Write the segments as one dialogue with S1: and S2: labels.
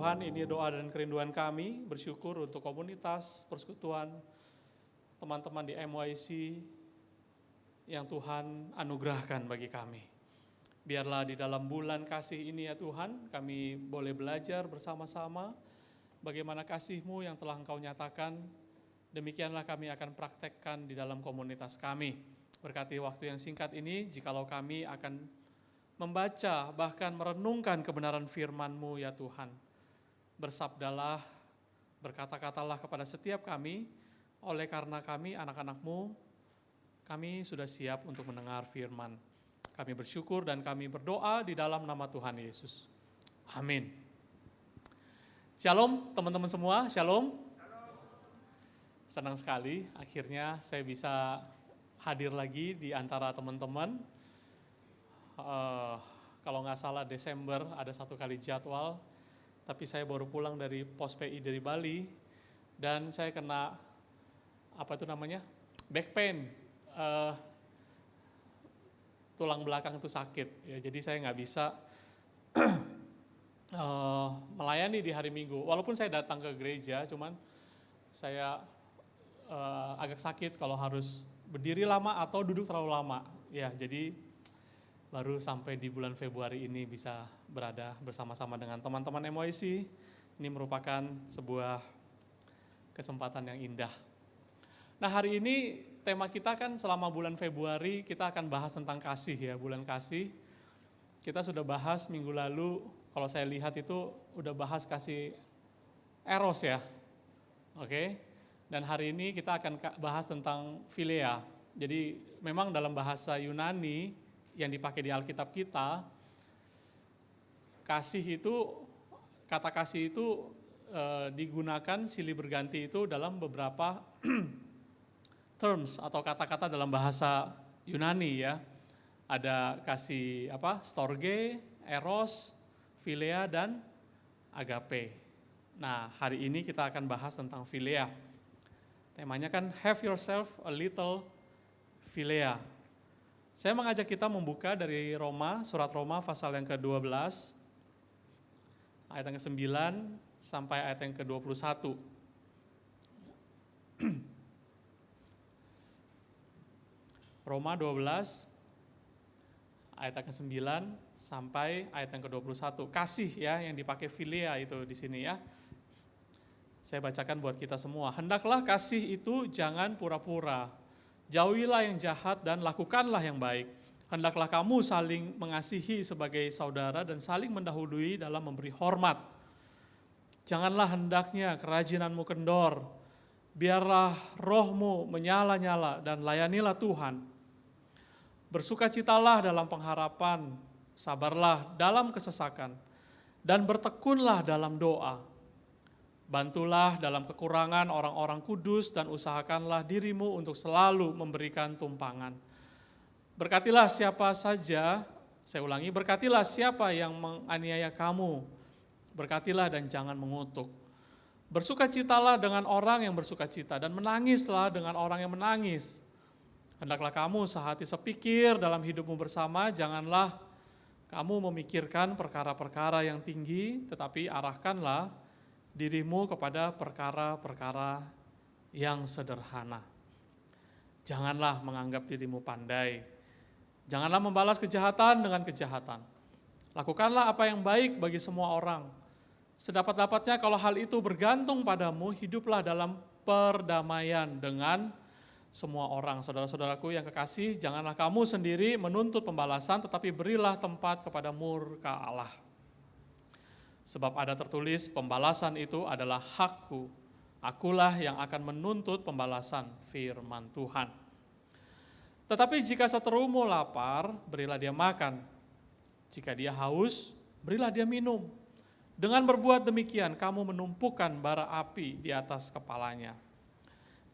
S1: Tuhan, ini doa dan kerinduan kami, bersyukur untuk komunitas, persekutuan, teman-teman di MYC yang Tuhan anugerahkan bagi kami. Biarlah di dalam bulan kasih ini ya Tuhan, kami boleh belajar bersama-sama bagaimana kasih-Mu yang telah Engkau nyatakan, demikianlah kami akan praktekkan di dalam komunitas kami. Berkati waktu yang singkat ini, jikalau kami akan membaca, bahkan merenungkan kebenaran firman-Mu ya Tuhan. Bersabdalah, berkata-katalah kepada setiap kami, oleh karena kami anak-anak-Mu, kami sudah siap untuk mendengar firman. Kami bersyukur dan kami berdoa di dalam nama Tuhan Yesus. Amin. Shalom teman-teman semua, shalom. Senang sekali akhirnya saya bisa hadir lagi di antara teman-teman. Kalau nggak salah Desember ada satu kali jadwal, tapi saya baru pulang dari pos PI dari Bali dan saya kena back pain, tulang belakang itu sakit ya, jadi saya nggak bisa melayani di hari Minggu. Walaupun saya datang ke gereja, cuman saya agak sakit kalau harus berdiri lama atau duduk terlalu lama. Ya, jadi baru sampai di bulan Februari ini bisa berada bersama-sama dengan teman-teman MYC. Ini merupakan sebuah kesempatan yang indah. Nah, hari ini tema kita kan selama bulan Februari kita akan bahas tentang kasih ya, bulan kasih. Kita sudah bahas minggu lalu, kalau saya lihat itu udah bahas kasih eros ya. Oke. Dan hari ini kita akan bahas tentang philia. Jadi memang dalam bahasa Yunani yang dipakai di Alkitab kita, kata kasih itu digunakan silih berganti itu dalam beberapa terms atau kata-kata dalam bahasa Yunani ya. Ada kasih storge, eros, philia dan agape. Nah, hari ini kita akan bahas tentang philia. Temanya kan have yourself a little philia. Saya mengajak kita membuka dari surat Roma pasal yang ke-12, ayat yang ke-9 sampai ayat yang ke-21. Roma 12, ayat yang ke-9 sampai ayat yang ke-21. Kasih ya yang dipakai philia itu di sini ya. Saya bacakan buat kita semua. Hendaklah kasih itu jangan pura-pura. Jauhilah yang jahat dan lakukanlah yang baik. Hendaklah kamu saling mengasihi sebagai saudara dan saling mendahului dalam memberi hormat. Janganlah hendaknya kerajinanmu kendor. Biarlah rohmu menyala-nyala dan layanilah Tuhan. Bersukacitalah dalam pengharapan, sabarlah dalam kesesakan, dan bertekunlah dalam doa. Bantulah dalam kekurangan orang-orang kudus dan usahakanlah dirimu untuk selalu memberikan tumpangan. Berkatilah siapa saja, saya ulangi, berkatilah siapa yang menganiaya kamu. Berkatilah dan jangan mengutuk. Bersukacitalah dengan orang yang bersukacita dan menangislah dengan orang yang menangis. Hendaklah kamu sehati sepikir dalam hidupmu bersama, janganlah kamu memikirkan perkara-perkara yang tinggi, tetapi arahkanlah dirimu kepada perkara-perkara yang sederhana. Janganlah menganggap dirimu pandai. Janganlah membalas kejahatan dengan kejahatan. Lakukanlah apa yang baik bagi semua orang. Sedapat-dapatnya kalau hal itu bergantung padamu, hiduplah dalam perdamaian dengan semua orang. Saudara-saudaraku yang kekasih, janganlah kamu sendiri menuntut pembalasan, tetapi berilah tempat kepada murka Allah. Sebab ada tertulis, pembalasan itu adalah hakku. Akulah yang akan menuntut pembalasan, firman Tuhan. Tetapi jika seterumu lapar, berilah dia makan. Jika dia haus, berilah dia minum. Dengan berbuat demikian, kamu menumpukan bara api di atas kepalanya.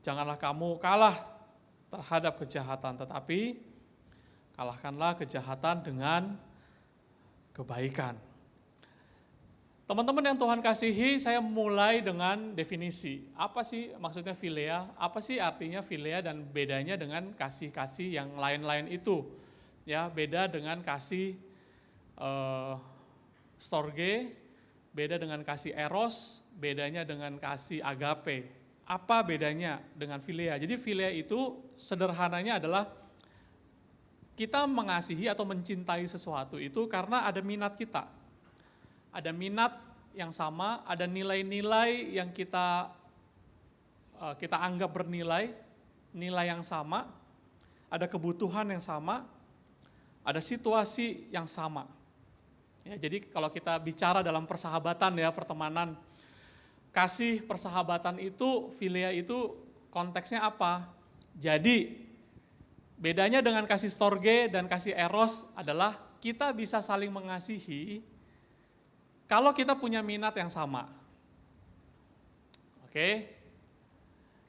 S1: Janganlah kamu kalah terhadap kejahatan, tetapi kalahkanlah kejahatan dengan kebaikan. Teman-teman yang Tuhan kasihi, saya mulai dengan definisi. Apa sih maksudnya philia? Apa sih artinya philia dan bedanya dengan kasih-kasih yang lain-lain itu? Ya, beda dengan kasih storge beda dengan kasih eros, bedanya dengan kasih agape. Apa bedanya dengan philia? Jadi philia itu sederhananya adalah kita mengasihi atau mencintai sesuatu itu karena ada minat kita. Ada minat yang sama, ada nilai-nilai yang kita anggap bernilai, nilai yang sama, ada kebutuhan yang sama, ada situasi yang sama. Ya, jadi kalau kita bicara dalam persahabatan ya, pertemanan, kasih persahabatan itu, philia itu konteksnya apa? Jadi bedanya dengan kasih storge dan kasih eros adalah kita bisa saling mengasihi kalau kita punya minat yang sama. Oke?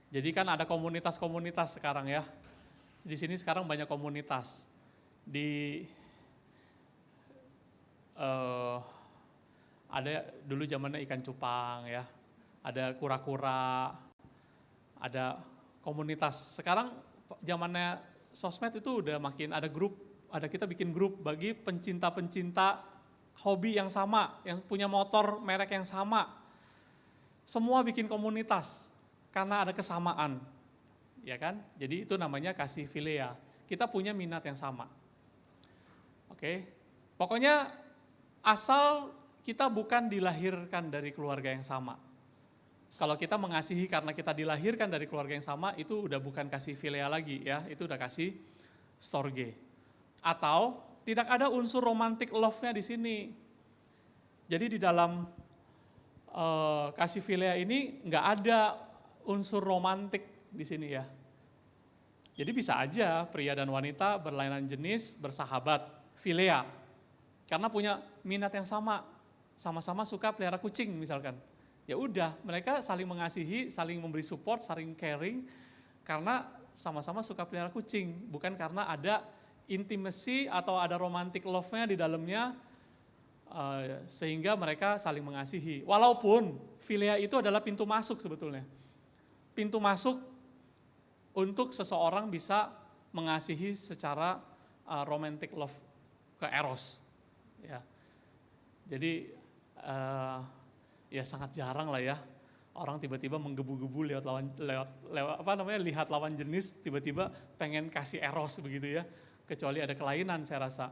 S1: Jadi kan ada komunitas-komunitas sekarang ya. Di sini sekarang banyak komunitas. Ada dulu zamannya ikan cupang ya, ada kura-kura, ada komunitas. Sekarang zamannya sosmed itu udah makin ada grup, kita bikin grup bagi pencinta-pencinta hobi yang sama, yang punya motor merek yang sama. Semua bikin komunitas karena ada kesamaan. Ya kan? Jadi itu namanya kasih philia. Kita punya minat yang sama. Oke. Pokoknya asal kita bukan dilahirkan dari keluarga yang sama. Kalau kita mengasihi karena kita dilahirkan dari keluarga yang sama, itu udah bukan kasih philia lagi ya, itu udah kasih storge. Atau tidak ada unsur romantic love-nya di sini. Jadi di dalam kasih philia ini nggak ada unsur romantik di sini ya. Jadi bisa aja pria dan wanita berlainan jenis bersahabat, philia. Karena punya minat yang sama, sama-sama suka pelihara kucing misalkan. Ya udah, mereka saling mengasihi, saling memberi support, saling caring karena sama-sama suka pelihara kucing, bukan karena ada intimacy atau ada romantic love-nya di dalamnya sehingga mereka saling mengasihi. Walaupun philia itu adalah pintu masuk sebetulnya. Pintu masuk untuk seseorang bisa mengasihi secara romantic love ke eros. Ya, jadi ya sangat jarang lah ya orang tiba-tiba menggebu-gebu lihat lihat lawan jenis tiba-tiba pengen kasih eros begitu ya, kecuali ada kelainan saya rasa.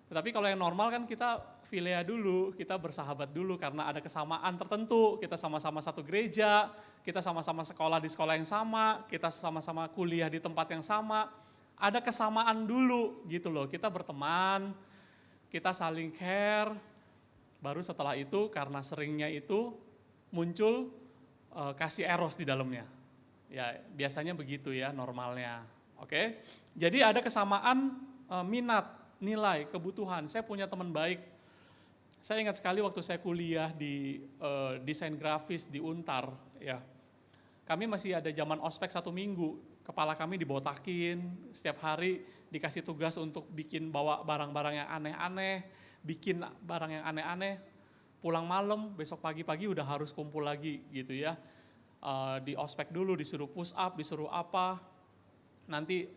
S1: Tetapi kalau yang normal kan kita philia dulu, kita bersahabat dulu karena ada kesamaan tertentu, kita sama-sama satu gereja, kita sama-sama sekolah di sekolah yang sama, kita sama-sama kuliah di tempat yang sama, ada kesamaan dulu gitu loh, kita berteman, kita saling care, baru setelah itu karena seringnya itu muncul kasih eros di dalamnya. Ya biasanya begitu ya normalnya. Oke, jadi ada kesamaan minat, nilai, kebutuhan. Saya punya teman baik, saya ingat sekali waktu saya kuliah di desain grafis di Untar. Ya, kami masih ada zaman ospek 1 minggu, kepala kami dibotakin, setiap hari dikasih tugas untuk bikin bawa barang-barang yang aneh-aneh, bikin barang yang aneh-aneh, pulang malam, besok pagi-pagi udah harus kumpul lagi gitu ya. Di ospek dulu disuruh push up, disuruh apa, nanti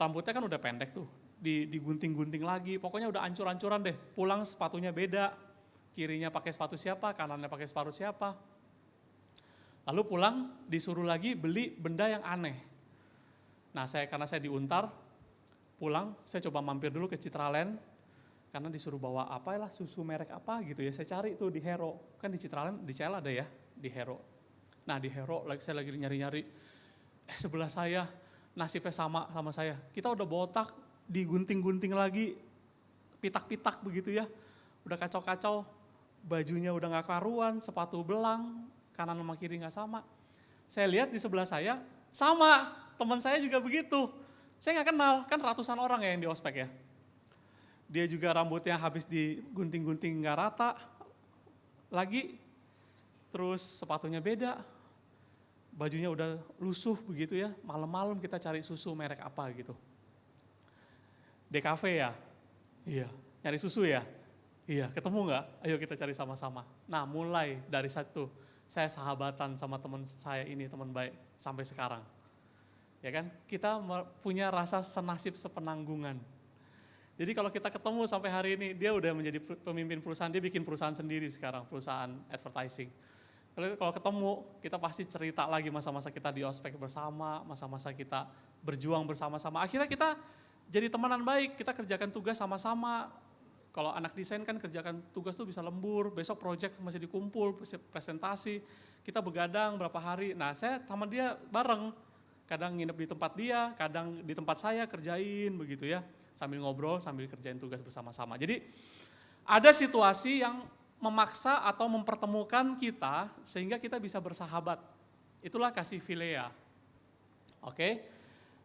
S1: rambutnya kan udah pendek tuh, digunting-gunting lagi, pokoknya udah ancur-ancuran deh, pulang sepatunya beda, kirinya pakai sepatu siapa, kanannya pakai sepatu siapa. Lalu pulang disuruh lagi beli benda yang aneh. Nah karena saya di Untar, pulang saya coba mampir dulu ke Citraland, karena disuruh bawa apa lah, susu merek apa gitu ya, saya cari tuh di Hero, kan di Citraland, di CL ada ya, di Hero. Nah di Hero saya lagi nyari-nyari, sebelah saya nasibnya sama saya, kita udah botak, digunting-gunting lagi, pitak-pitak begitu ya, udah kacau-kacau, bajunya udah gak karuan, sepatu belang, kanan sama kiri gak sama. Saya lihat di sebelah saya, sama, teman saya juga begitu. Saya gak kenal, kan ratusan orang ya yang di ospek ya. Dia juga rambutnya habis digunting-gunting gak rata lagi, terus sepatunya beda, bajunya udah lusuh begitu ya, malam-malam kita cari susu merek apa gitu. DKV ya? Iya. Nyari susu ya? Iya. Ketemu nggak? Ayo kita cari sama-sama. Nah mulai dari satu, saya sahabatan sama teman saya ini, teman baik, sampai sekarang. Ya kan? Kita punya rasa senasib sepenanggungan. Jadi kalau kita ketemu sampai hari ini, dia udah menjadi pemimpin perusahaan, dia bikin perusahaan sendiri sekarang, perusahaan advertising. Kalau ketemu, kita pasti cerita lagi masa-masa kita di ospek bersama, masa-masa kita berjuang bersama-sama. Akhirnya kita jadi temenan baik, kita kerjakan tugas sama-sama. Kalau anak desain kan kerjakan tugas tuh bisa lembur, besok project masih dikumpul, presentasi, kita begadang berapa hari. Nah saya sama dia bareng, kadang nginep di tempat dia, kadang di tempat saya kerjain begitu ya. Sambil ngobrol, sambil kerjain tugas bersama-sama. Jadi ada situasi yang memaksa atau mempertemukan kita sehingga kita bisa bersahabat. Itulah kasih filea. Oke.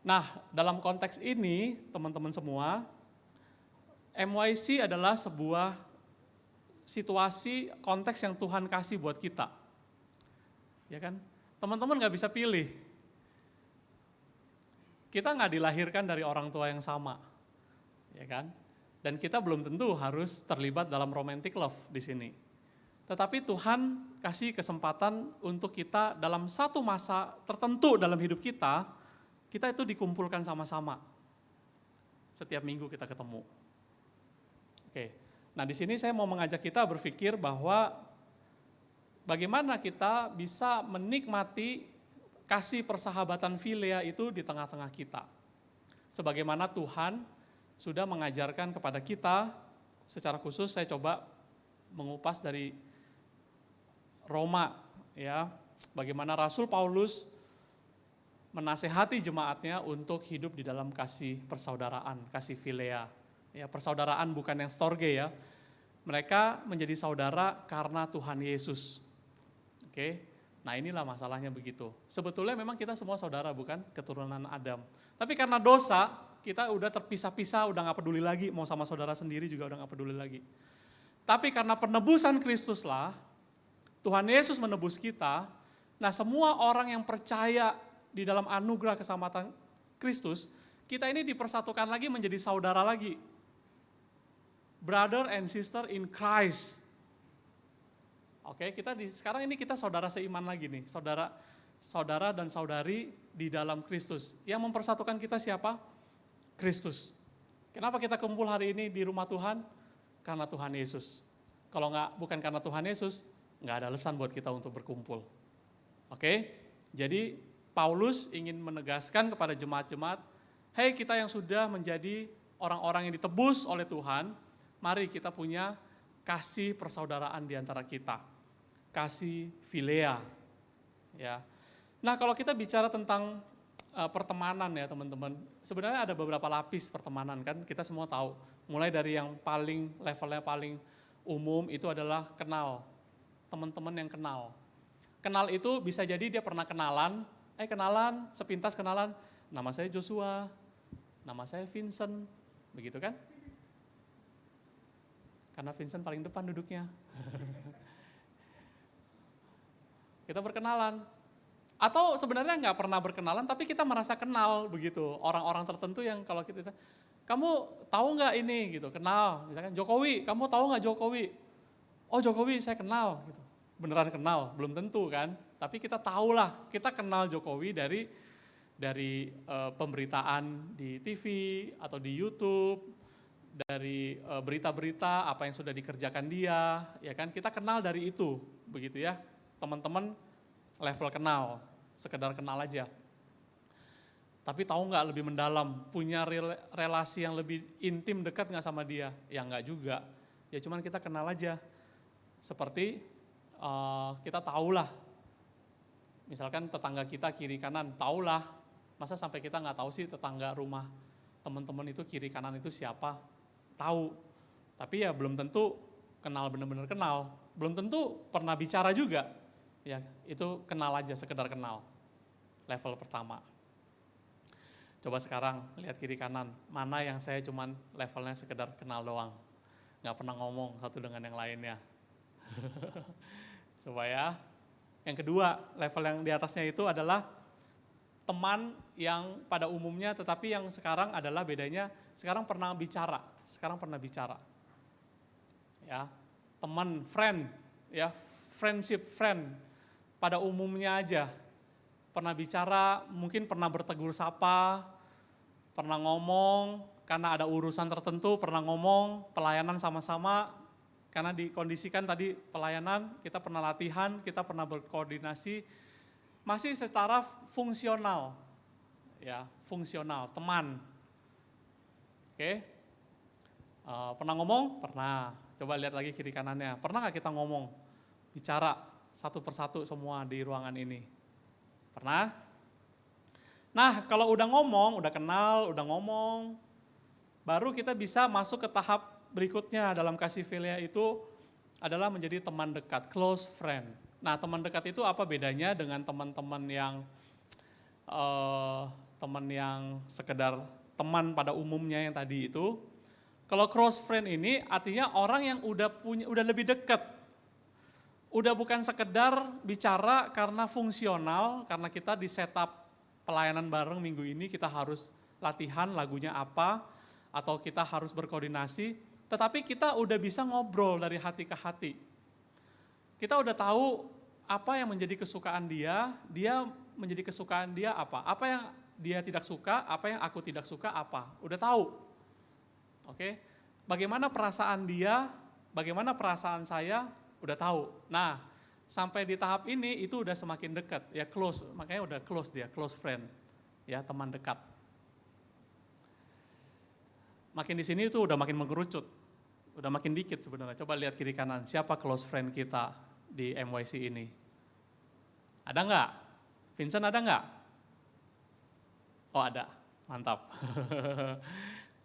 S1: Nah, dalam konteks ini, teman-teman semua, MYC adalah sebuah situasi konteks yang Tuhan kasih buat kita. Ya kan? Teman-teman nggak bisa pilih. Kita nggak dilahirkan dari orang tua yang sama. Ya kan? Dan kita belum tentu harus terlibat dalam romantic love di sini. Tetapi Tuhan kasih kesempatan untuk kita dalam satu masa tertentu dalam hidup kita itu dikumpulkan sama-sama. Setiap minggu kita ketemu. Oke. Nah, di sini saya mau mengajak kita berpikir bahwa bagaimana kita bisa menikmati kasih persahabatan filea itu di tengah-tengah kita. Sebagaimana Tuhan sudah mengajarkan kepada kita, secara khusus saya coba mengupas dari Roma, ya, bagaimana Rasul Paulus menasehati jemaatnya untuk hidup di dalam kasih persaudaraan, kasih filea. Ya, persaudaraan bukan yang storge ya. Mereka menjadi saudara karena Tuhan Yesus. Oke. Nah, inilah masalahnya begitu. Sebetulnya memang kita semua saudara, bukan keturunan Adam. Tapi karena dosa, kita udah terpisah-pisah, udah gak peduli lagi, mau sama saudara sendiri juga udah gak peduli lagi. Tapi karena penebusan Kristus lah, Tuhan Yesus menebus kita, nah semua orang yang percaya di dalam anugerah keselamatan Kristus, kita ini dipersatukan lagi menjadi saudara lagi. Brother and sister in Christ. Oke, sekarang ini kita saudara seiman lagi nih, saudara dan saudari di dalam Kristus. Yang mempersatukan kita siapa? Kristus. Kenapa kita kumpul hari ini di rumah Tuhan? Karena Tuhan Yesus. Kalau bukan karena Tuhan Yesus, nggak ada alasan buat kita untuk berkumpul. Oke, jadi Paulus ingin menegaskan kepada jemaat-jemaat, hei kita yang sudah menjadi orang-orang yang ditebus oleh Tuhan, mari kita punya kasih persaudaraan di antara kita. Kasih filea. Ya. Nah, kalau kita bicara tentang pertemanan ya teman-teman, sebenarnya ada beberapa lapis pertemanan kan, kita semua tahu. Mulai dari yang levelnya paling umum itu adalah kenal, teman-teman yang kenal. Kenal itu bisa jadi dia pernah kenalan, sepintas kenalan, nama saya Joshua, nama saya Vincent, begitu kan? Karena Vincent paling depan duduknya. Kita berkenalan. Atau sebenarnya nggak pernah berkenalan, tapi kita merasa kenal begitu. Orang-orang tertentu yang kalau kita, kamu tahu nggak ini gitu, kenal. Misalkan Jokowi, kamu tahu nggak Jokowi? Oh Jokowi saya kenal gitu. Beneran kenal, belum tentu kan. Tapi kita tahulah, kita kenal Jokowi dari pemberitaan di TV atau di YouTube, dari berita-berita apa yang sudah dikerjakan dia, ya kan? Kita kenal dari itu, begitu ya. Teman-teman level kenal, sekedar kenal aja. Tapi tahu nggak lebih mendalam, punya relasi yang lebih intim dekat nggak sama dia? Ya nggak juga. Ya cuman kita kenal aja. Seperti kita tahulah, misalkan tetangga kita kiri kanan, tahulah. Masa sampai kita nggak tahu sih tetangga rumah teman-teman itu kiri kanan itu siapa? Tahu. Tapi ya belum tentu kenal, benar-benar kenal. Belum tentu pernah bicara juga. Ya, itu kenal aja, sekedar kenal. Level pertama. Coba sekarang lihat kiri kanan, mana yang saya cuman levelnya sekedar kenal doang. Nggak pernah ngomong satu dengan yang lainnya. Coba ya. Yang kedua, level yang di atasnya itu adalah teman yang pada umumnya, tetapi yang sekarang adalah bedanya, sekarang pernah bicara. Ya, teman, friend, ya, friendship, friend. Pada umumnya aja, pernah bicara, mungkin pernah bertegur sapa, pernah ngomong, karena ada urusan tertentu pernah ngomong pelayanan sama-sama, karena dikondisikan tadi pelayanan, kita pernah latihan, kita pernah berkoordinasi, masih secara fungsional, ya fungsional, teman. Oke, pernah ngomong? Pernah. Coba lihat lagi kiri kanannya, pernah nggak kita ngomong, bicara satu persatu semua di ruangan ini? Pernah? Nah, kalau udah ngomong, udah kenal, udah ngomong, baru kita bisa masuk ke tahap berikutnya dalam kasih filia itu adalah menjadi teman dekat, close friend. Nah, teman dekat itu apa bedanya dengan teman-teman yang sekedar teman pada umumnya yang tadi itu? Kalau close friend ini artinya orang yang udah lebih dekat. Udah bukan sekedar bicara karena fungsional, karena kita di setup pelayanan bareng minggu ini kita harus latihan lagunya apa, atau kita harus berkoordinasi, tetapi kita udah bisa ngobrol dari hati ke hati. Kita udah tahu apa yang menjadi kesukaan dia menjadi kesukaan dia apa yang dia tidak suka, apa yang aku tidak suka apa, udah tahu. Oke, bagaimana perasaan dia, bagaimana perasaan saya, udah tahu. Nah, sampai di tahap ini itu udah semakin dekat, ya close, makanya udah close dia, close friend, ya teman dekat. Makin di sini itu udah makin mengerucut, udah makin dikit sebenarnya. Coba lihat kiri kanan, siapa close friend kita di MYC ini? Ada nggak? Vincent ada nggak? Oh ada, mantap.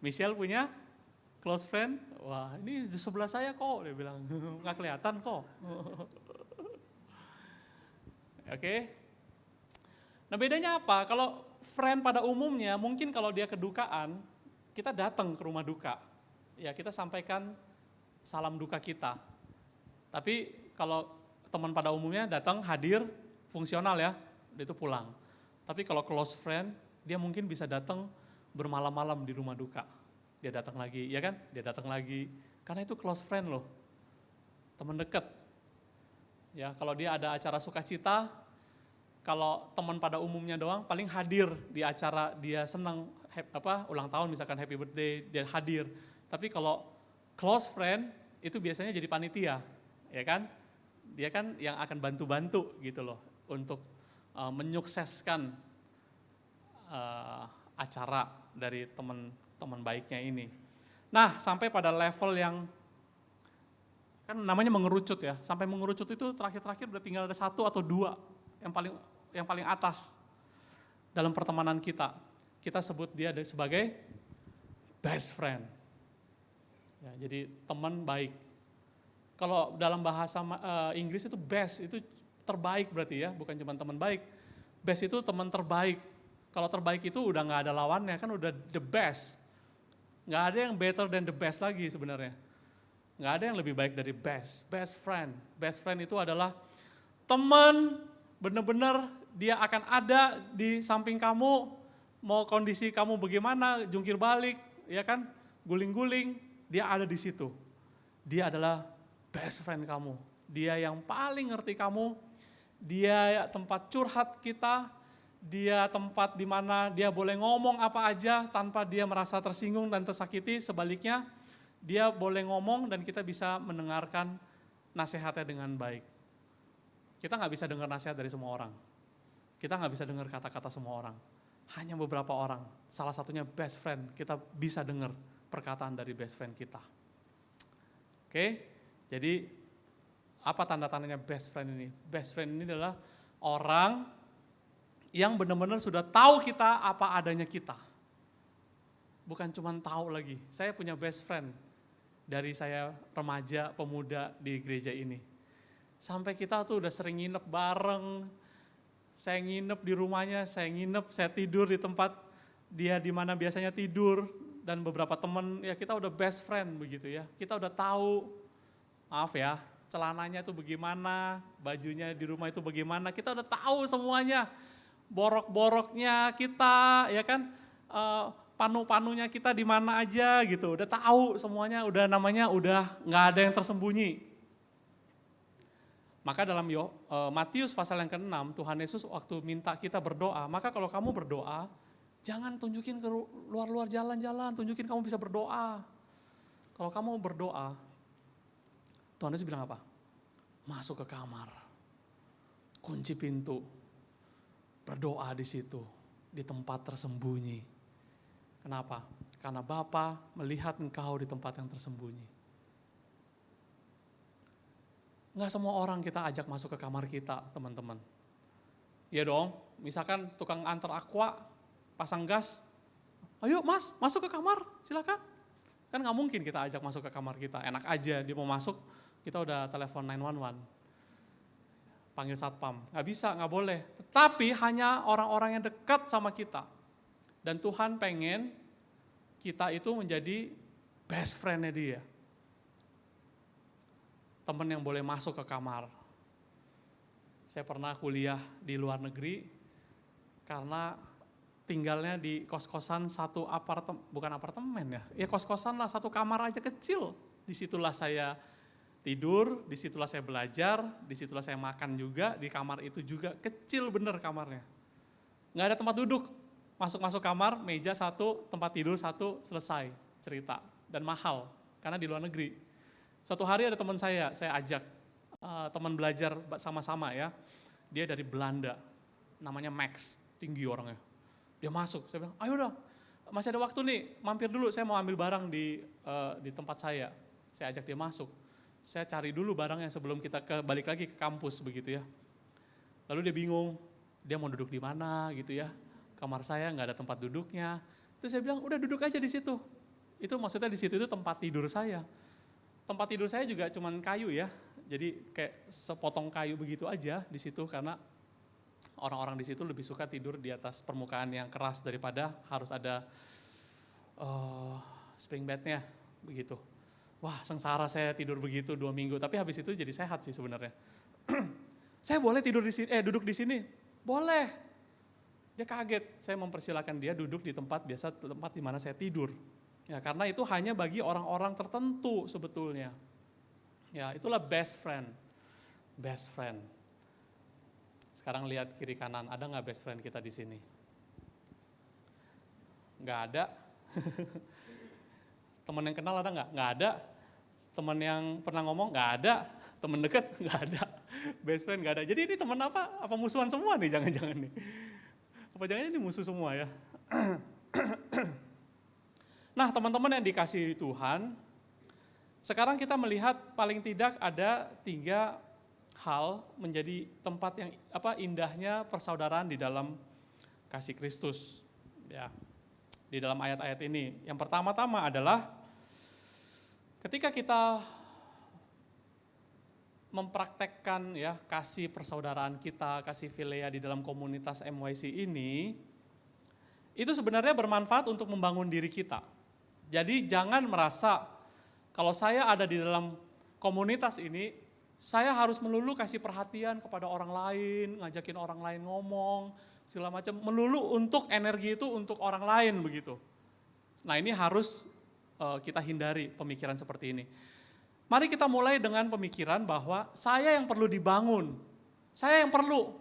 S1: Michelle punya close friend? Wah ini di sebelah saya kok, dia bilang, nggak kelihatan kok. Oke. Nah bedanya apa? Kalau friend pada umumnya mungkin kalau dia kedukaan, kita datang ke rumah duka. Ya kita sampaikan salam duka kita. Tapi kalau teman pada umumnya datang hadir fungsional ya, dia itu pulang. Tapi kalau close friend, dia mungkin bisa datang bermalam-malam di rumah duka. Dia datang lagi, ya kan? Dia datang lagi. Karena itu close friend loh. Teman dekat. Ya, kalau dia ada acara sukacita, kalau teman pada umumnya doang paling hadir di acara dia senang ulang tahun misalkan happy birthday, dia hadir. Tapi kalau close friend itu biasanya jadi panitia, ya kan? Dia kan yang akan bantu-bantu gitu loh untuk menyukseskan acara dari teman baiknya ini. Nah, sampai pada level yang kan namanya mengerucut ya. Sampai mengerucut itu terakhir-terakhir udah tinggal ada 1 atau 2 yang paling atas dalam pertemanan kita. Kita sebut dia sebagai best friend. Ya, jadi teman baik. Kalau dalam bahasa Inggris itu best, itu terbaik berarti ya, bukan cuma teman baik. Best itu teman terbaik. Kalau terbaik itu udah nggak ada lawannya, kan udah the best. Nggak ada yang better than the best lagi sebenarnya. Nggak ada yang lebih baik dari best. Best friend. Best friend itu adalah teman benar-benar dia akan ada di samping kamu, mau kondisi kamu bagaimana, jungkir balik, ya kan, guling-guling, dia ada di situ. Dia adalah best friend kamu. Dia yang paling ngerti kamu, dia tempat curhat kita, dia tempat di mana dia boleh ngomong apa aja tanpa dia merasa tersinggung dan tersakiti. Sebaliknya, dia boleh ngomong dan kita bisa mendengarkan nasihatnya dengan baik. Kita nggak bisa dengar nasihat dari semua orang. Kita nggak bisa dengar kata-kata semua orang. Hanya beberapa orang, salah satunya best friend, kita bisa dengar perkataan dari best friend kita. Oke, jadi apa tanda-tandanya best friend ini? Best friend ini adalah orang yang benar-benar sudah tahu kita apa adanya kita. Bukan cuma tahu lagi, saya punya best friend dari saya remaja, pemuda di gereja ini. Sampai kita tuh udah sering nginep bareng, saya nginep di rumahnya, saya tidur di tempat dia di mana biasanya tidur, dan beberapa teman, ya kita udah best friend begitu ya. Kita udah tahu, maaf ya, celananya itu bagaimana, bajunya di rumah itu bagaimana, kita udah tahu semuanya. Borok-boroknya kita, ya kan, panu-panunya kita di mana aja gitu, udah tahu semuanya, udah namanya udah nggak ada yang tersembunyi. Maka dalam Matius pasal yang ke-6, Tuhan Yesus waktu minta kita berdoa, maka kalau kamu berdoa, Jangan tunjukin ke luar-luar jalan-jalan, tunjukin kamu bisa berdoa. Kalau kamu berdoa, Tuhan Yesus bilang apa? Masuk ke kamar, kunci pintu, berdoa di situ, di tempat tersembunyi. Kenapa? Karena Bapa melihat engkau di tempat yang tersembunyi. Nggak semua orang kita ajak masuk ke kamar kita, teman-teman. Ya dong, misalkan tukang antar aqua, pasang gas, ayo mas, masuk ke kamar, silakan. Kan nggak mungkin kita ajak masuk ke kamar kita, enak aja dia mau masuk, kita udah telepon 911, panggil satpam, nggak bisa, nggak boleh. Tetapi hanya orang-orang yang dekat sama kita. Dan Tuhan pengen kita itu menjadi best friend-nya dia. Teman yang boleh masuk ke kamar. Saya pernah kuliah di luar negeri, karena tinggalnya di kos-kosan satu apartemen, bukan apartemen ya kos-kosan lah, satu kamar aja kecil. Disitulah saya tidur, disitulah saya belajar, disitulah saya makan juga, di kamar itu juga kecil bener kamarnya. Nggak ada tempat duduk, masuk-masuk kamar, meja satu, tempat tidur satu, selesai cerita. Dan mahal, karena di luar negeri. Suatu hari ada teman saya ajak, teman belajar sama-sama ya, dia dari Belanda, namanya Max, tinggi orangnya. Dia masuk, saya bilang, ayo dong, masih ada waktu nih, mampir dulu, saya mau ambil barang di tempat saya. Saya ajak dia masuk. Saya cari dulu barangnya sebelum kita balik lagi ke kampus begitu ya. Lalu dia bingung, dia mau duduk di mana gitu ya. Kamar saya nggak ada tempat duduknya. Terus saya bilang, udah duduk aja di situ. Itu maksudnya di situ itu tempat tidur saya. Tempat tidur saya juga cuman kayu ya. Jadi kayak sepotong kayu begitu aja di situ, karena orang-orang di situ lebih suka tidur di atas permukaan yang keras daripada harus ada spring bed-nya begitu. Wah, sengsara saya tidur begitu 2 minggu, tapi habis itu jadi sehat sih sebenarnya. Saya boleh tidur di sini, duduk di sini? Boleh. Dia kaget, saya mempersilahkan dia duduk di tempat biasa, tempat di mana saya tidur. Ya, karena itu hanya bagi orang-orang tertentu sebetulnya. Ya, itulah best friend. Best friend. Sekarang lihat kiri kanan, ada nggak best friend kita di sini? Nggak ada. Teman yang kenal ada nggak? Nggak ada. Teman yang pernah ngomong? Nggak ada. Teman dekat? Nggak ada. Best friend nggak ada. Jadi ini teman apa? Apa musuhan semua nih? Jangan-jangan nih. Apa jangan ini musuh semua ya? Nah, teman-teman yang dikasihi Tuhan, sekarang kita melihat paling tidak ada 3 hal menjadi tempat yang indahnya persaudaraan di dalam kasih Kristus. Ya, di dalam ayat-ayat ini. Yang pertama-tama adalah ketika kita mempraktekkan ya kasih persaudaraan kita, kasih filea di dalam komunitas MYC ini, itu sebenarnya bermanfaat untuk membangun diri kita. Jadi jangan merasa kalau saya ada di dalam komunitas ini, saya harus melulu kasih perhatian kepada orang lain, ngajakin orang lain ngomong, segala macam, melulu untuk energi itu untuk orang lain begitu. Nah, ini harus kita hindari pemikiran seperti ini. Mari kita mulai dengan pemikiran bahwa saya yang perlu dibangun, saya yang perlu.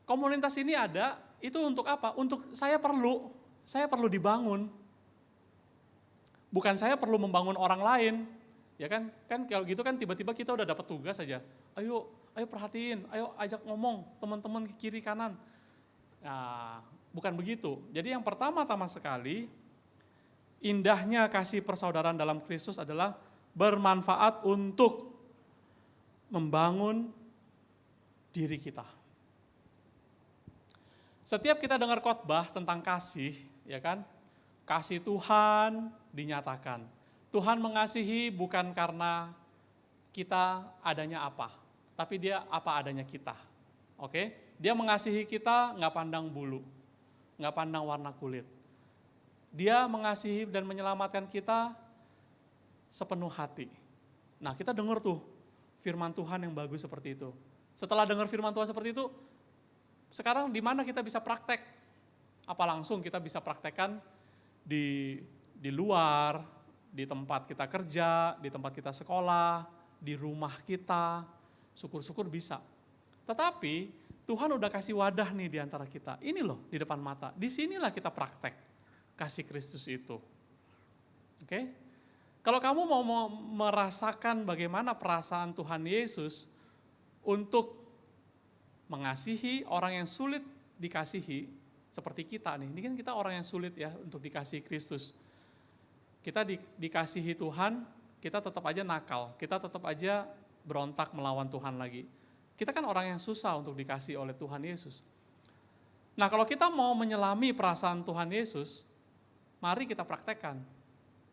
S1: Komunitas ini ada, itu untuk apa? Untuk saya perlu dibangun. Bukan saya perlu membangun orang lain. Ya kan kalau gitu kan tiba-tiba kita udah dapat tugas aja. Ayo perhatiin, ayo ajak ngomong teman-teman ke kiri kanan. Nah, bukan begitu. Jadi yang pertama-tama sekali, indahnya kasih persaudaraan dalam Kristus adalah bermanfaat untuk membangun diri kita. Setiap kita dengar khotbah tentang kasih, ya kan? Kasih Tuhan dinyatakan. Tuhan mengasihi bukan karena kita adanya apa, tapi dia apa adanya kita. Oke? Dia mengasihi kita nggak pandang bulu, nggak pandang warna kulit. Dia mengasihi dan menyelamatkan kita sepenuh hati. Nah, kita dengar tuh firman Tuhan yang bagus seperti itu. Setelah dengar firman Tuhan seperti itu, sekarang di mana kita bisa praktek? Apa langsung kita bisa praktekkan di luar, di tempat kita kerja, di tempat kita sekolah, di rumah kita, syukur-syukur bisa. Tetapi Tuhan udah kasih wadah nih di antara kita. Ini loh di depan mata. Disinilah kita praktek kasih Kristus itu. Oke? Kalau kamu mau merasakan bagaimana perasaan Tuhan Yesus untuk mengasihi orang yang sulit dikasihi, seperti kita nih. Ini kan kita orang yang sulit ya untuk dikasihi Kristus. Kita dikasihi Tuhan, kita tetap aja nakal, kita tetap aja berontak melawan Tuhan lagi. Kita kan orang yang susah untuk dikasih oleh Tuhan Yesus. Nah, kalau kita mau menyelami perasaan Tuhan Yesus, mari kita praktekkan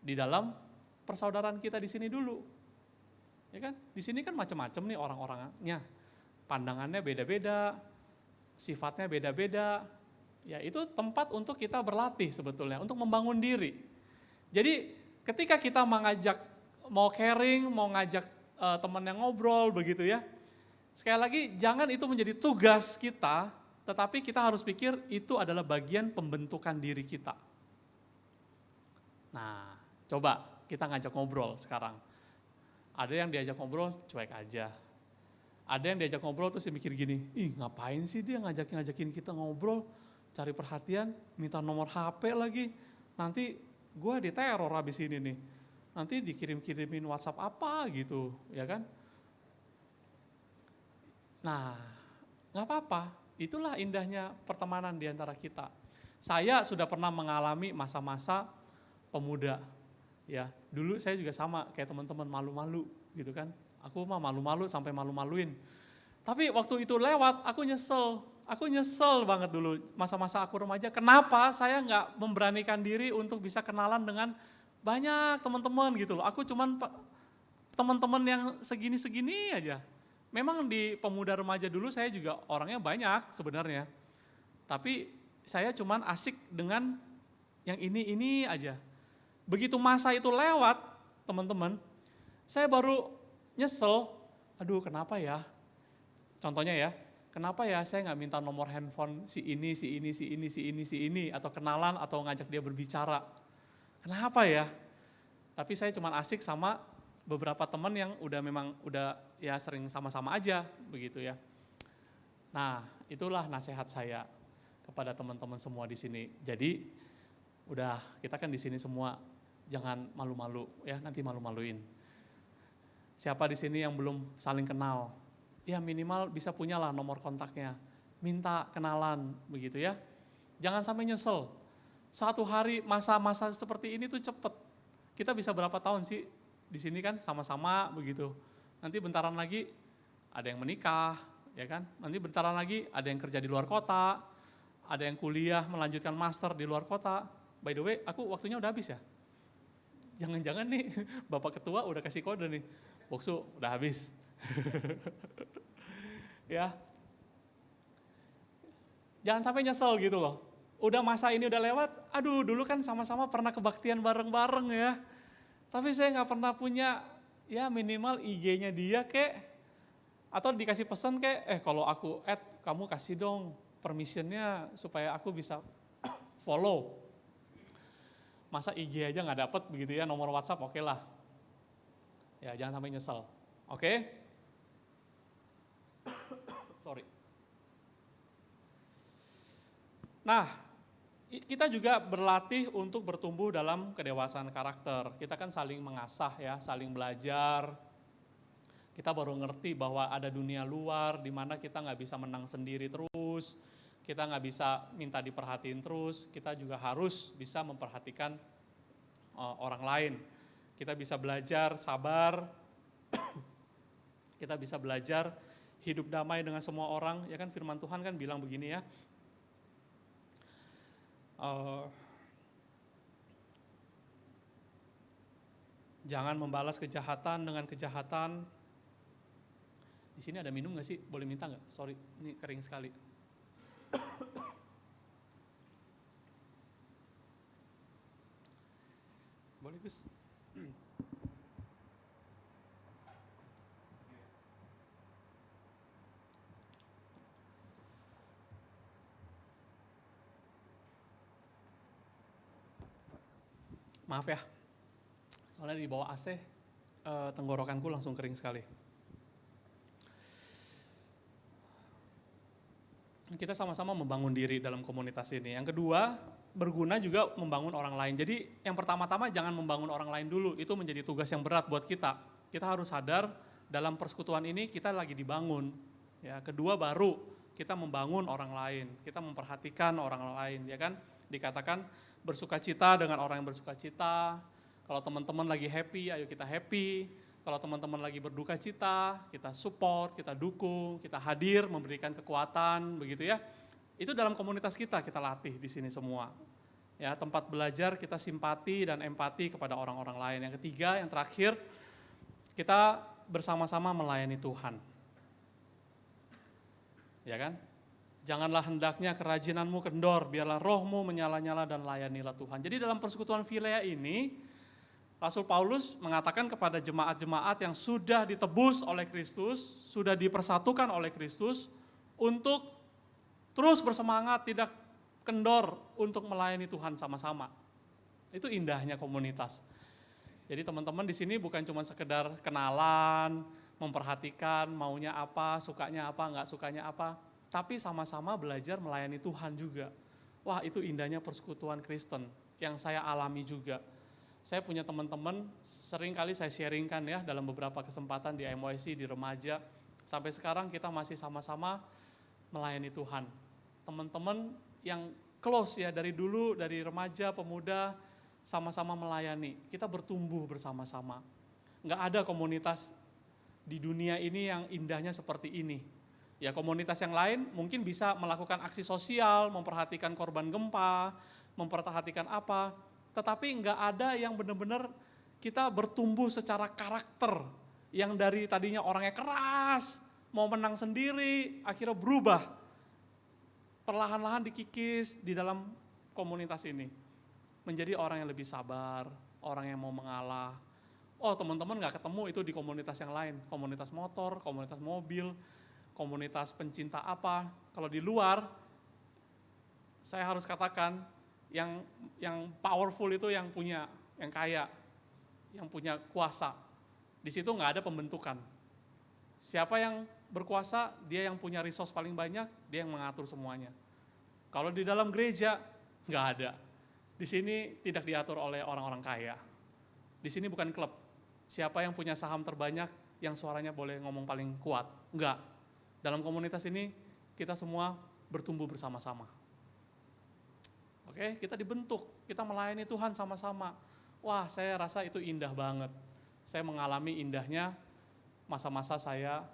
S1: di dalam persaudaraan kita di sini dulu. Ya kan? Di sini kan macam-macam nih orang-orangnya. Pandangannya beda-beda, sifatnya beda-beda. Ya, itu tempat untuk kita berlatih sebetulnya, untuk membangun diri. Jadi, ketika kita mau caring, mau ngajak teman yang ngobrol begitu ya. Sekali lagi, jangan itu menjadi tugas kita, tetapi kita harus pikir itu adalah bagian pembentukan diri kita. Nah, coba kita ngajak ngobrol sekarang. Ada yang diajak ngobrol, cuek aja. Ada yang diajak ngobrol terus dia mikir gini, ih ngapain sih dia ngajakin kita ngobrol, cari perhatian, minta nomor HP lagi, nanti gue diteror habis ini nih. Nanti dikirim-kirimin WhatsApp apa gitu, ya kan? Nah, nggak apa-apa. Itulah indahnya pertemanan di antara kita. Saya sudah pernah mengalami masa-masa pemuda. Ya, dulu saya juga sama kayak teman-teman malu-malu gitu kan. Aku mah malu-malu sampai malu-maluin. Tapi waktu itu lewat, aku nyesel. Aku nyesel banget dulu masa-masa aku remaja. Kenapa saya nggak memberanikan diri untuk bisa kenalan dengan banyak teman-teman gitu loh. Aku cuman teman-teman yang segini-segini aja. Memang di pemuda remaja dulu saya juga orangnya banyak sebenarnya. Tapi saya cuman asik dengan yang ini aja. Begitu masa itu lewat, teman-teman, saya baru nyesel, aduh kenapa ya? Contohnya ya, kenapa ya saya nggak minta nomor handphone si ini, atau kenalan atau ngajak dia berbicara. Kenapa ya? Tapi saya cuman asik sama beberapa teman yang udah ya sering sama-sama aja begitu ya. Nah, itulah nasihat saya kepada teman-teman semua di sini. Jadi udah kita kan di sini semua jangan malu-malu ya, nanti malu-maluin. Siapa di sini yang belum saling kenal? Ya minimal bisa punyalah nomor kontaknya. Minta kenalan begitu ya. Jangan sampai nyesel. Satu hari masa-masa seperti ini tuh cepet. Kita bisa berapa tahun sih di sini kan sama-sama begitu. Nanti bentaran lagi ada yang menikah, ya kan? Nanti bentaran lagi ada yang kerja di luar kota, ada yang kuliah melanjutkan master di luar kota. By the way, aku waktunya udah habis ya. Jangan-jangan nih Bapak Ketua udah kasih kode nih, Boksu udah habis. Ya, jangan sampai nyesel gitu loh. Udah masa ini udah lewat, aduh dulu kan sama-sama pernah kebaktian bareng-bareng ya. Tapi saya nggak pernah punya ya minimal IG-nya dia kek, atau dikasih pesan kek, kalau aku add kamu kasih dong permission-nya supaya aku bisa follow. Masa IG aja nggak dapet begitu ya, nomor WhatsApp oke lah. Ya jangan sampai nyesel, oke? Sorry. Nah, kita juga berlatih untuk bertumbuh dalam kedewasaan karakter. Kita kan saling mengasah ya, saling belajar. Kita baru ngerti bahwa ada dunia luar di mana kita nggak bisa menang sendiri terus. Kita nggak bisa minta diperhatiin terus. Kita juga harus bisa memperhatikan orang lain. Kita bisa belajar sabar. Kita bisa belajar hidup damai dengan semua orang. Ya kan firman Tuhan kan bilang begini ya. Jangan membalas kejahatan dengan kejahatan. Di sini ada minum nggak sih? Boleh minta nggak? Sorry, ini kering sekali. Boleh Gus? Maaf ya, soalnya di bawah AC tenggorokanku langsung kering sekali. kita sama-sama membangun diri dalam komunitas ini. Yang kedua, berguna juga membangun orang lain. Jadi yang pertama-tama jangan membangun orang lain dulu, itu menjadi tugas yang berat buat kita. Kita harus sadar dalam persekutuan ini kita lagi dibangun. Ya, kedua baru kita membangun orang lain, kita memperhatikan orang lain, ya kan? Dikatakan bersukacita dengan orang yang bersukacita. Kalau teman-teman lagi happy, ayo kita happy. Kalau teman-teman lagi berduka cita, kita support, kita dukung, kita hadir, memberikan kekuatan, begitu ya. Itu dalam komunitas kita latih di sini semua. Ya, tempat belajar kita simpati dan empati kepada orang-orang lain. Yang ketiga, yang terakhir, kita bersama-sama melayani Tuhan. Ya kan? Janganlah hendaknya kerajinanmu kendor, biarlah rohmu menyala-nyala dan layanilah Tuhan. Jadi dalam persekutuan Filea ini, Rasul Paulus mengatakan kepada jemaat-jemaat yang sudah ditebus oleh Kristus, sudah dipersatukan oleh Kristus, untuk terus bersemangat, tidak kendor untuk melayani Tuhan sama-sama. Itu indahnya komunitas. Jadi teman-teman di sini bukan cuma sekedar kenalan, memperhatikan maunya apa, sukanya apa, enggak sukanya apa, tapi sama-sama belajar melayani Tuhan juga. Wah, itu indahnya persekutuan Kristen yang saya alami juga. Saya punya teman-teman, sering kali saya sharingkan ya dalam beberapa kesempatan di MYC, di remaja. Sampai sekarang kita masih sama-sama melayani Tuhan. Teman-teman yang close ya dari dulu, dari remaja, pemuda, sama-sama melayani. Kita bertumbuh bersama-sama. Nggak ada komunitas di dunia ini yang indahnya seperti ini. Ya komunitas yang lain mungkin bisa melakukan aksi sosial, memperhatikan korban gempa, memperhatikan apa, tetapi nggak ada yang benar-benar kita bertumbuh secara karakter, yang dari tadinya orangnya keras, mau menang sendiri, akhirnya berubah, perlahan-lahan dikikis di dalam komunitas ini, menjadi orang yang lebih sabar, orang yang mau mengalah. Oh teman-teman nggak ketemu itu di komunitas yang lain, komunitas motor, komunitas mobil, komunitas pencinta apa. Kalau di luar, saya harus katakan, yang powerful itu yang punya, yang kaya, yang punya kuasa. Di situ nggak ada pembentukan. Siapa yang berkuasa, dia yang punya resource paling banyak, dia yang mengatur semuanya. Kalau di dalam gereja, nggak ada. Di sini tidak diatur oleh orang-orang kaya. Di sini bukan klub. Siapa yang punya saham terbanyak, yang suaranya boleh ngomong paling kuat. Enggak. Dalam komunitas ini, kita semua bertumbuh bersama-sama. Oke, kita dibentuk, kita melayani Tuhan sama-sama. Wah, saya rasa itu indah banget. Saya mengalami indahnya masa-masa saya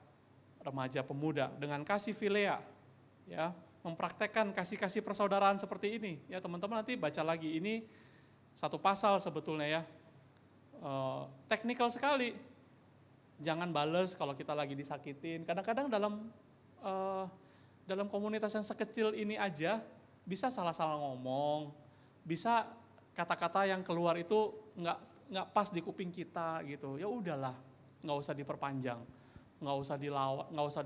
S1: remaja pemuda dengan kasih Filea, ya, mempraktekkan kasih-kasih persaudaraan seperti ini. Ya, teman-teman nanti baca lagi, ini satu pasal sebetulnya ya. Teknikal sekali. Jangan bales kalau kita lagi disakitin. Kadang-kadang dalam komunitas yang sekecil ini aja bisa salah-salah ngomong, bisa kata-kata yang keluar itu nggak pas di kuping kita gitu. Ya udahlah, nggak usah diperpanjang, nggak usah dilawat, nggak usah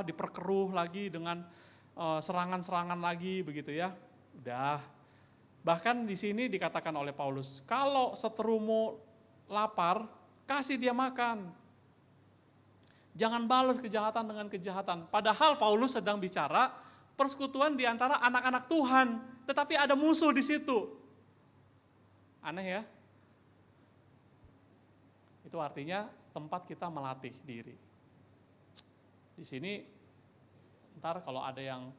S1: diperkeruh lagi dengan serangan-serangan lagi begitu ya. Udah. Bahkan di sini dikatakan oleh Paulus, kalau seterumu lapar, kasih dia makan. Jangan balas kejahatan dengan kejahatan. Padahal Paulus sedang bicara persekutuan di antara anak-anak Tuhan, tetapi ada musuh di situ. Aneh ya? Itu artinya tempat kita melatih diri. Di sini, ntar kalau ada yang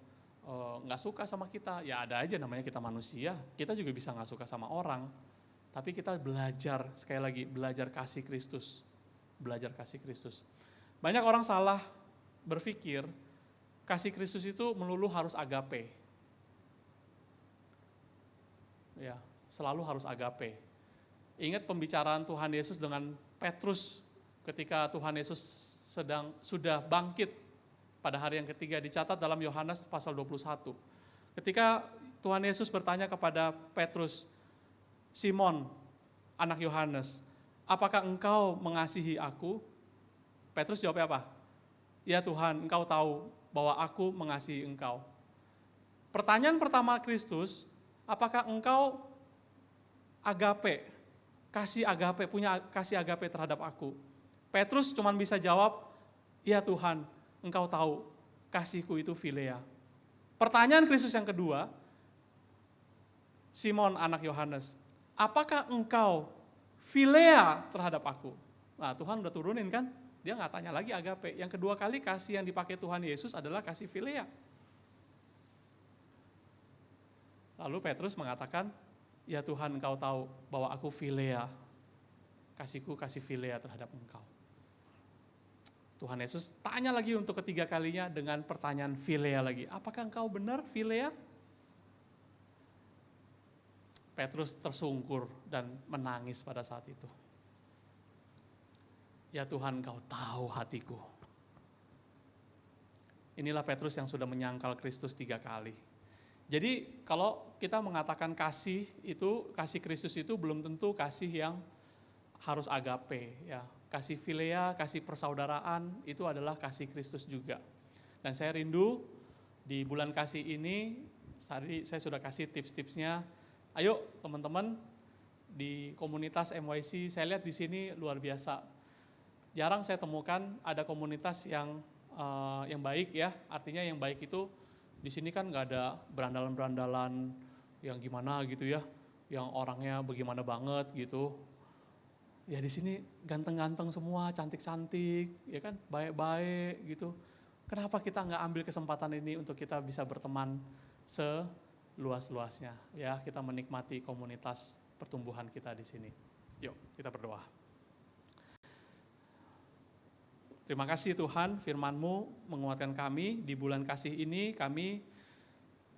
S1: nggak suka sama kita, ya ada aja, namanya kita manusia. Kita juga bisa nggak suka sama orang, tapi kita belajar, sekali lagi belajar kasih Kristus, belajar kasih Kristus. Banyak orang salah berpikir kasih Kristus itu melulu harus agape. Ya, selalu harus agape. Ingat pembicaraan Tuhan Yesus dengan Petrus ketika Tuhan Yesus sudah bangkit pada hari yang ketiga, dicatat dalam Yohanes pasal 21. Ketika Tuhan Yesus bertanya kepada Petrus, Simon, anak Yohanes, apakah engkau mengasihi aku? Petrus jawabnya apa? Ya Tuhan, engkau tahu bahwa aku mengasihi engkau. Pertanyaan pertama Kristus, apakah engkau agape, punya kasih agape terhadap aku? Petrus cuma bisa jawab, ya Tuhan, engkau tahu kasihku itu Filea. Pertanyaan Kristus yang kedua, Simon anak Yohanes, apakah engkau philea terhadap aku? Nah, Tuhan udah turunin kan, dia nggak tanya lagi agape. Yang kedua kali kasih yang dipakai Tuhan Yesus adalah kasih philea. Lalu Petrus mengatakan, ya Tuhan, engkau tahu bahwa aku philea, kasihku kasih philea terhadap engkau. Tuhan Yesus tanya lagi untuk ketiga kalinya dengan pertanyaan philea lagi. Apakah engkau benar philea? Petrus tersungkur dan menangis pada saat itu. Ya Tuhan, engkau tahu hatiku. Inilah Petrus yang sudah menyangkal Kristus 3 kali. Jadi kalau kita mengatakan kasih Kristus itu belum tentu kasih yang harus agape, ya. Kasih philea, kasih persaudaraan itu adalah kasih Kristus juga. Dan saya rindu di bulan kasih ini, tadi saya sudah kasih tips-tipsnya. Ayo teman-teman di komunitas MYC, saya lihat di sini luar biasa. Jarang saya temukan ada komunitas yang baik ya. Artinya yang baik itu di sini kan nggak ada berandalan-berandalan yang gimana gitu ya, yang orangnya bagaimana banget gitu. Ya di sini ganteng-ganteng semua, cantik-cantik, ya kan, baik-baik gitu. Kenapa kita nggak ambil kesempatan ini untuk kita bisa berteman seluas-luasnya? Ya, kita menikmati komunitas pertumbuhan kita di sini. Yuk, kita berdoa. Terima kasih Tuhan, firman-Mu menguatkan kami di bulan kasih ini. Kami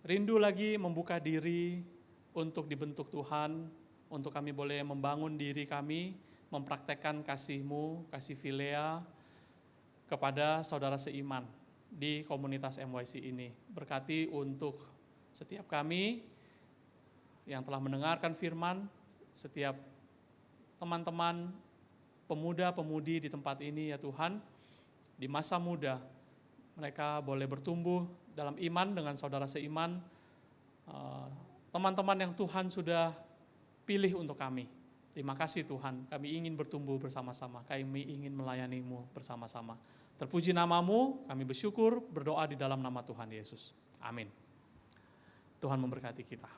S1: rindu lagi membuka diri untuk dibentuk Tuhan, untuk kami boleh membangun diri kami, mempraktekkan kasih-Mu, kasih philea kepada saudara seiman di komunitas MYC ini. Berkati untuk setiap kami yang telah mendengarkan firman, setiap teman-teman pemuda-pemudi di tempat ini ya Tuhan, di masa muda mereka boleh bertumbuh dalam iman dengan saudara seiman, teman-teman yang Tuhan sudah pilih untuk kami. Terima kasih Tuhan, kami ingin bertumbuh bersama-sama, kami ingin melayani-Mu bersama-sama. Terpuji nama-Mu, kami bersyukur, berdoa di dalam nama Tuhan Yesus. Amin. Tuhan memberkati kita.